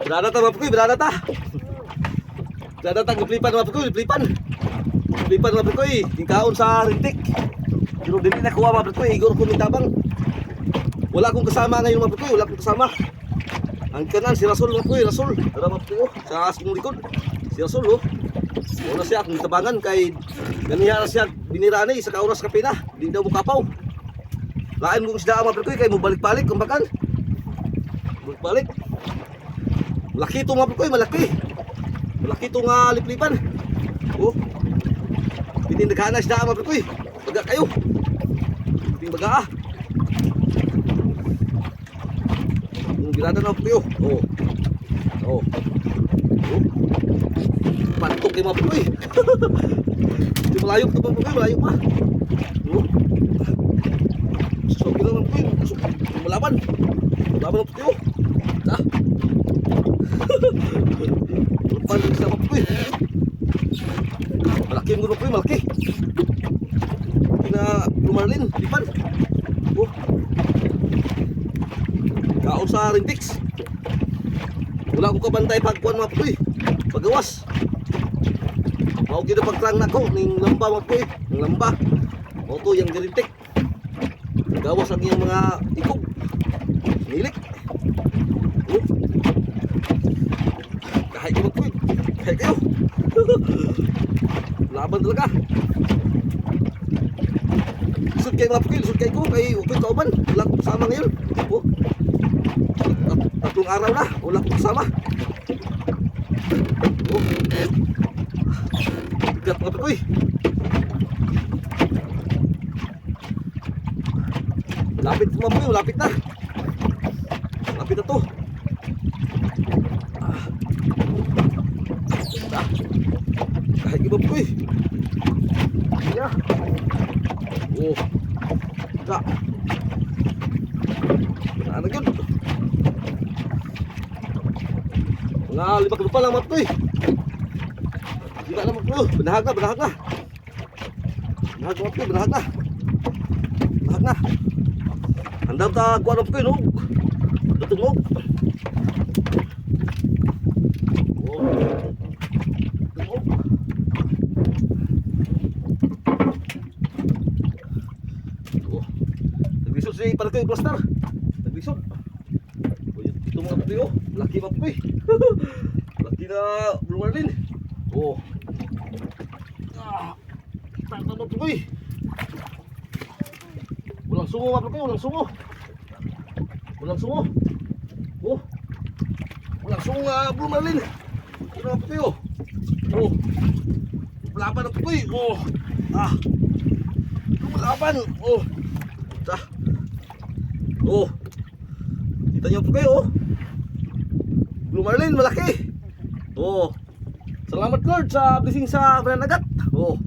Beradata mga pukoy, beradata. Beradata, giplipan mga pukoy, giplipan. Giplipan mga pukoy, tingkaon sa rintik. Pero dili na kuha mga pukoy, igor ko tabang. Wala akong kasama ngayon mga pukoy, wala akong kasama. Ang kanan si Rasul mga pukoy, Rasul. Tara mga pukoy, sa asong likod. Si Rasul oh. Wala siya akong tabangan kay ganiya na siya biniraan sa kauras kapina. Di daw mukapaw. Lain kong isda mga pukoy kay mo balik-balik kumbakan. Balik. Malaki ito mga pukoy, malaki. Malaki ito nga liplipan. Oh. Pinindagana isda mga pukoy. Baga kayo. Pinbaga ah. Yung bilada na pukoy. Oh. Oh. Oh. Pantok yung mga pukoy. Hindi malayo ito mga pukoy, malayo pa. Oh. So bilang mga pukoy, malaban. Malaban ang pukoy. Dah. Lupa din sa mga pukoy. Malaki yung pukoy, malaki. Kina lumarlin, lipan. Oh. Kaon sa rindix. Wala akong kabantay pagkuhan mga pukoy. Pagawas. Mau kita pagtrang na ko ning lamba mga pukoy. Ning lamba. Mau to yung girintik. Gawas ang iyang mga ikog. Nilik. Oh. Kahit kayo mag-puy. Kahit kayo. Laban talaga. Lisod kayo mga pukoy. Lisod kayo ko. Kay okay kauban. Wala akong kasama ngayon. Oh. Tatlong araw na. Wala akong kasama. Oh. Bigat mga pukoy. Lapit mga pukoy. Lapit na. Lapit na to. Kahit iba po eh. Yeah. Oh. Ka. Ano yun? Mga lima kalupa lang mga po eh. Hindi na naman po. Benahag na, benahag na. Benahag mga po, benahag na. Benahag na. Handam ta kuha na po eh, no? Tutungog. Oh. Tutungog. Oh. Naglisod si para kayo cluster. Naglisod. Oh, ito mga pupoy oh. Laki mga pupoy. Laki na Blue Marlin. Oh. Kita na mga pupoy. Walang sungo mga pupoy, walang sungo. Walang sungo. Oh. Walang sungo Blue Marlin. Ito mga pupoy oh. Oh. Laban na pupoy. Oh. Ah. Laban. Oh. Sa. Oh. Kita niyo pupoy oh. Blue Marlin malaki. Oh. Salamat Lord sa blessing sa Bananagat. Oh.